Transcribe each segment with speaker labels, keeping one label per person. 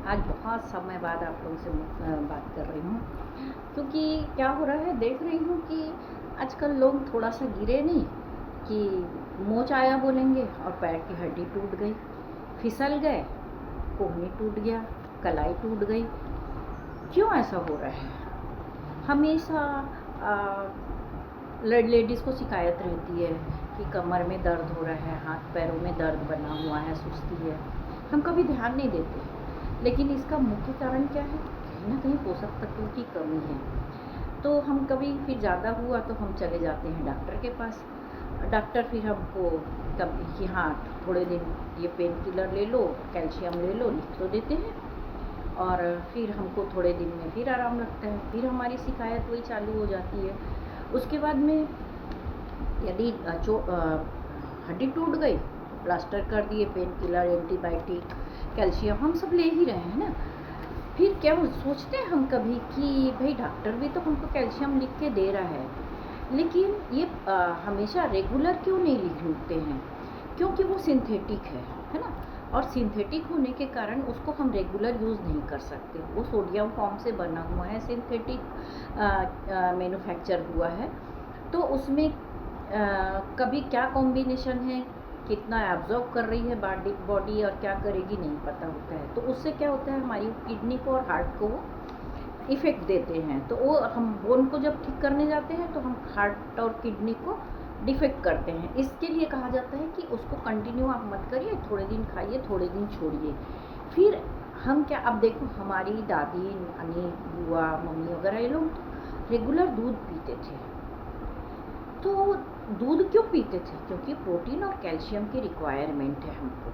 Speaker 1: आज बहुत समय बाद आप लोगों से बात कर रही हूँ, क्योंकि क्या हो रहा है, देख रही हूँ कि आजकल लोग थोड़ा सा गिरे नहीं कि मोच आया बोलेंगे और पैर की हड्डी टूट गई, फिसल गए, कोहनी टूट गया, कलाई टूट गई। क्यों ऐसा हो रहा है? हमेशा लेडीज़ को शिकायत रहती है कि कमर में दर्द हो रहा है, हाथ पैरों में दर्द बना हुआ है, सुस्ती है। हम कभी ध्यान नहीं देते, लेकिन इसका मुख्य कारण क्या है? कहीं ना कहीं पोषक तत्वों की कमी है। तो हम कभी फिर ज़्यादा हुआ तो हम चले जाते हैं डॉक्टर के पास। डॉक्टर फिर हमको कभी कि हाँ थोड़े दिन ये पेन किलर ले लो, कैल्शियम ले लो, लिख तो देते हैं, और फिर हमको थोड़े दिन में फिर आराम लगता है, फिर हमारी शिकायत वही चालू हो जाती है। उसके बाद में यदि हड्डी टूट गई, प्लास्टर कर दिए, पेन किलर, एंटीबायोटिक, कैल्शियम हम सब ले ही रहे हैं ना। फिर क्या सोचते हैं हम कभी कि भाई डॉक्टर भी तो हमको कैल्शियम लिख के दे रहा है, लेकिन ये हमेशा रेगुलर क्यों नहीं लिखते हैं? क्योंकि वो सिंथेटिक है ना। और सिंथेटिक होने के कारण उसको हम रेगुलर यूज़ नहीं कर सकते। वो सोडियम फॉर्म से बना हुआ है, सिंथेटिक मैन्युफैक्चर हुआ है, तो उसमें कभी क्या कॉम्बिनेशन है, कितना एब्जॉर्ब कर रही है बॉडी और क्या करेगी नहीं पता होता है। तो उससे क्या होता है, हमारी किडनी को और हार्ट को वो इफ़ेक्ट देते हैं। तो वो हम बोन को जब ठीक करने जाते हैं तो हम हार्ट और किडनी को डिफेक्ट करते हैं। इसके लिए कहा जाता है कि उसको कंटिन्यू आप मत करिए, थोड़े दिन खाइए, थोड़े दिन छोड़िए। फिर हम क्या, अब देखो हमारी दादी, नानी, बुआ, मम्मी वगैरह ये लोग रेगुलर दूध पीते थे। तो दूध क्यों पीते थे? क्योंकि प्रोटीन और कैल्शियम की रिक्वायरमेंट है हमको।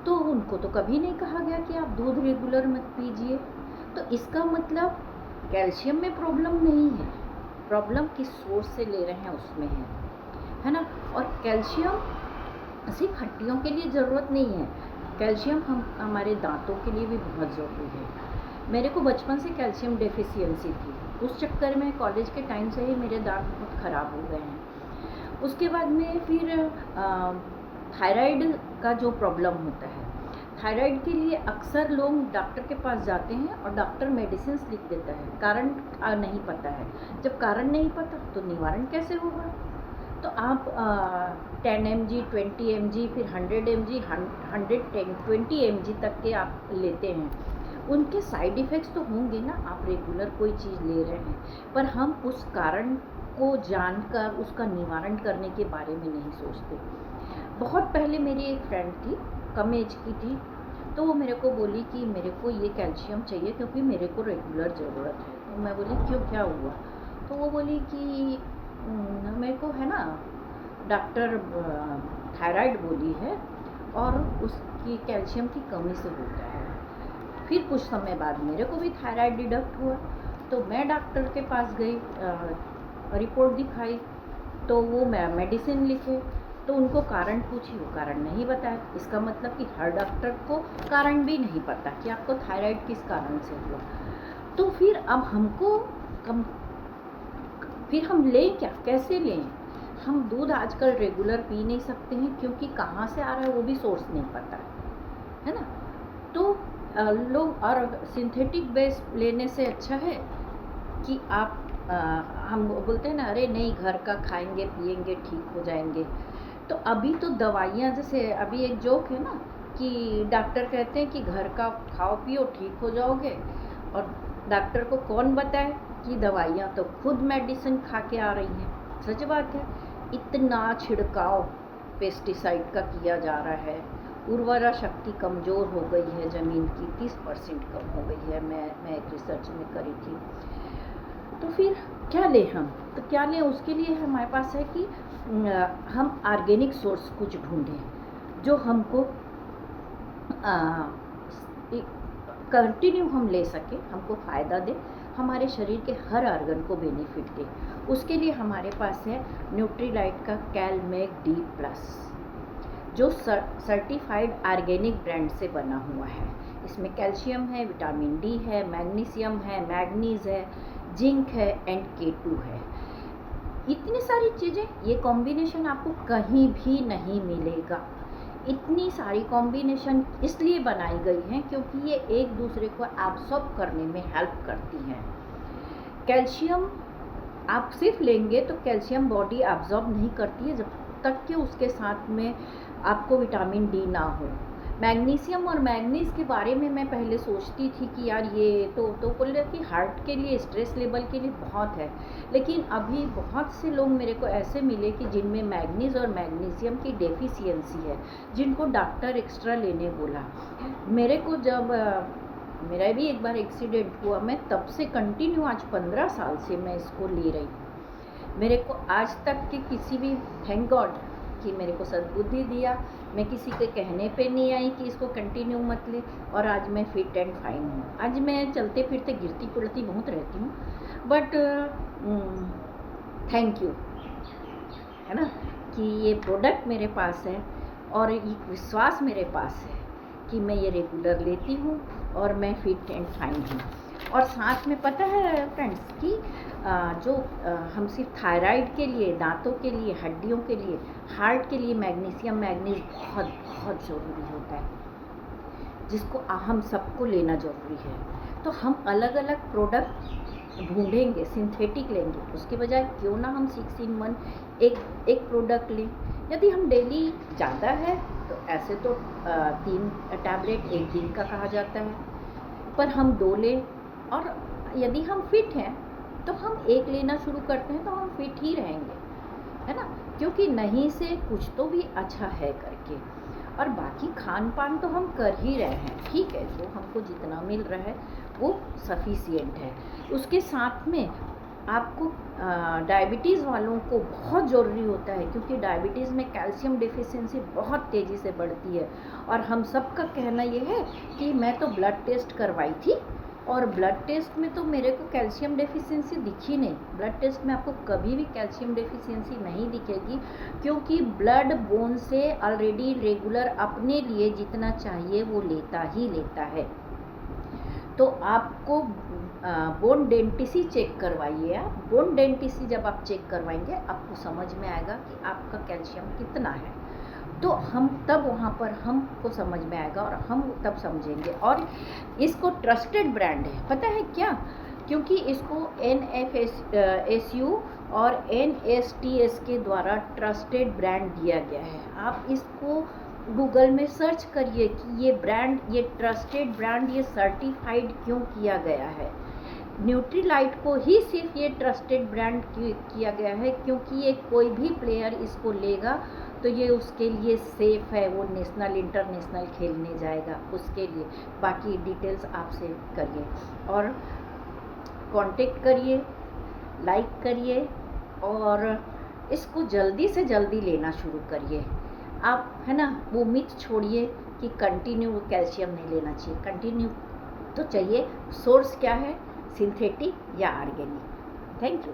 Speaker 1: तो उनको तो कभी नहीं कहा गया कि आप दूध रेगुलर मत पीजिए। तो इसका मतलब कैल्शियम में प्रॉब्लम नहीं है, प्रॉब्लम किस सोर्स से ले रहे हैं उसमें है ना। और कैल्शियम सिर्फ हड्डियों के लिए ज़रूरत नहीं है, कैल्शियम हमारे दांतों के लिए भी बहुत ज़रूरी है। मेरे को बचपन से कैल्शियम डेफिशिएंसी थी, उस चक्कर में कॉलेज के टाइम से ही मेरे दांत बहुत ख़राब हो गए हैं। उसके बाद में फिर थायराइड का जो प्रॉब्लम होता है, थायराइड के लिए अक्सर लोग डॉक्टर के पास जाते हैं और डॉक्टर मेडिसिन लिख देता है, कारण नहीं पता है। जब कारण नहीं पता तो निवारण कैसे होगा? तो आप 10 mg, 20 mg, फिर 100 mg, 120 mg तक के आप लेते हैं, उनके साइड इफ़ेक्ट्स तो होंगे ना। आप रेगुलर कोई चीज़ ले रहे हैं, पर हम उस कारण को जानकर उसका निवारण करने के बारे में नहीं सोचते। बहुत पहले मेरी एक फ्रेंड थी, कम एज की थी, तो वो मेरे को बोली कि मेरे को ये कैल्शियम चाहिए क्योंकि मेरे को रेगुलर ज़रूरत है। तो मैं बोली क्यों, क्या हुआ? तो वो बोली कि मेरे को है ना डॉक्टर थायराइड बोली है और उसकी कैल्शियम की कमी से होता है। फिर कुछ समय बाद मेरे को भी थायराइड डिडक्ट हुआ, तो मैं डॉक्टर के पास गई, रिपोर्ट दिखाई, तो वो मेडिसिन लिखे, तो उनको कारण पूछी, वो कारण नहीं बताया। इसका मतलब कि हर डॉक्टर को कारण भी नहीं पता कि आपको थायराइड किस कारण से हुआ। तो फिर अब हमको फिर हम लें क्या, कैसे लें? हम दूध आजकल रेगुलर पी नहीं सकते हैं, क्योंकि कहाँ से आ रहा है वो भी सोर्स नहीं पता है ना। तो लोग और सिंथेटिक बेस लेने से अच्छा है कि आप हम बोलते हैं ना, अरे नहीं घर का खाएंगे पिएंगे ठीक हो जाएंगे। तो अभी तो दवाइयाँ, जैसे अभी एक जोक है ना कि डॉक्टर कहते हैं कि घर का खाओ पियो ठीक हो जाओगे, और डॉक्टर को कौन बताए कि दवाइयाँ तो खुद मेडिसिन खा के आ रही हैं। सच बात है, इतना छिड़काव पेस्टिसाइड का किया जा रहा है, उर्वरा शक्ति कमज़ोर हो गई है, ज़मीन की 30% कम हो गई है। मैं एक रिसर्च में करी थी। तो फिर क्या लें हम? तो क्या लें, उसके लिए हमारे पास है कि हम ऑर्गेनिक सोर्स कुछ ढूंढें जो हमको कंटिन्यू हम ले सकें, हमको फ़ायदा दे, हमारे शरीर के हर ऑर्गन को बेनिफिट दे। उसके लिए हमारे पास है न्यूट्रीलाइट का कैलमेग डी प्लस, जो सर्टिफाइड ऑर्गेनिक ब्रांड से बना हुआ है। इसमें कैल्शियम है, विटामिन डी है, मैग्नीशियम है, मैग्नीज है, जिंक है एंड K2 है। इतनी सारी चीज़ें, ये कॉम्बिनेशन आपको कहीं भी नहीं मिलेगा। इतनी सारी कॉम्बिनेशन इसलिए बनाई गई हैं क्योंकि ये एक दूसरे को एब्सॉर्ब करने में हेल्प करती हैं। कैल्शियम आप सिर्फ लेंगे तो कैल्शियम बॉडी एब्जॉर्ब नहीं करती है जब तक कि उसके साथ में आपको विटामिन डी ना हो। मैग्नीशियम और मैग्नीज के बारे में मैं पहले सोचती थी कि यार ये तो बोल रहे कि हार्ट के लिए, स्ट्रेस लेवल के लिए बहुत है, लेकिन अभी बहुत से लोग मेरे को ऐसे मिले कि जिनमें मैग्नीज और मैग्नीशियम की डेफिशिएंसी है, जिनको डॉक्टर एक्स्ट्रा लेने बोला। मेरे को जब मेरा भी एक बार एक्सीडेंट हुआ, मैं तब से कंटिन्यू आज 15 साल से मैं इसको ले रही हूँ। मेरे को आज तक के किसी भी, थैंक गॉड कि मेरे को सद्बुद्धि दिया, मैं किसी के कहने पे नहीं आई कि इसको कंटिन्यू मत ले, और आज मैं फिट एंड फाइन हूँ। आज मैं चलते फिरते गिरती पड़ती बहुत रहती हूँ, बट थैंक यू, है ना, कि ये प्रोडक्ट मेरे पास है और ये विश्वास मेरे पास है कि मैं ये रेगुलर लेती हूँ और मैं फिट एंड फाइन हूँ। और साथ में पता है फ्रेंड्स कि जो हम सिर्फ थायराइड के लिए, दांतों के लिए, हड्डियों के लिए, हार्ट के लिए मैग्नीशियम, मैग्नीज बहुत बहुत ज़रूरी होता है, जिसको हम सबको लेना ज़रूरी है। तो हम अलग अलग प्रोडक्ट ढूंढेंगे, सिंथेटिक लेंगे, उसके बजाय क्यों ना हम 6 in 1 एक प्रोडक्ट लें। यदि हम डेली ज़्यादा है तो ऐसे तो 3 टैबलेट एक दिन का कहा जाता है, पर हम 2 लें, और यदि हम फिट हैं तो हम 1 लेना शुरू करते हैं तो हम फिट ही रहेंगे, है ना, क्योंकि नहीं से कुछ तो भी अच्छा है करके। और बाकी खान पान तो हम कर ही रहे हैं, ठीक है, जो हमको जितना मिल रहा है वो सफिशिएंट है। उसके साथ में आपको डायबिटीज़ वालों को बहुत ज़रूरी होता है, क्योंकि डायबिटीज़ में कैल्शियम डेफिशिएंसी बहुत तेज़ी से बढ़ती है। और हम सबका कहना ये है कि मैं तो ब्लड टेस्ट करवाई थी और ब्लड टेस्ट में तो मेरे को कैल्शियम डेफिशिएंसी दिखी नहीं। ब्लड टेस्ट में आपको कभी भी कैल्शियम डेफिशिएंसी नहीं दिखेगी, क्योंकि ब्लड बोन से ऑलरेडी रेगुलर अपने लिए जितना चाहिए वो लेता ही लेता है। तो आपको बोन डेंटिसी चेक करवाइए। आप बोन डेंटिसी जब आप चेक करवाएंगे आपको समझ में आएगा कि आपका कैल्शियम कितना है, तो हम तब वहाँ पर हमको समझ में आएगा और हम तब समझेंगे। और इसको ट्रस्टेड ब्रांड है, पता है क्या, क्योंकि इसको NFSU और NSTS के द्वारा ट्रस्टेड ब्रांड दिया गया है। आप इसको गूगल में सर्च करिए कि ये ब्रांड, ये ट्रस्टेड ब्रांड, ये सर्टिफाइड क्यों किया गया है। न्यूट्रीलाइट को ही सिर्फ ये ट्रस्टेड ब्रांड किया गया है क्योंकि ये कोई भी प्लेयर इसको लेगा तो ये उसके लिए सेफ़ है, वो नेशनल इंटरनेशनल खेलने जाएगा उसके लिए। बाकी डिटेल्स आपसे करिए और कांटेक्ट करिए, लाइक करिए और इसको जल्दी से जल्दी लेना शुरू करिए आप, है ना। वो मिथ छोड़िए कि कंटिन्यू कैल्शियम नहीं लेना चाहिए, कंटिन्यू तो चाहिए। सोर्स क्या है, सिंथेटिक या ऑर्गेनिक। Thank you.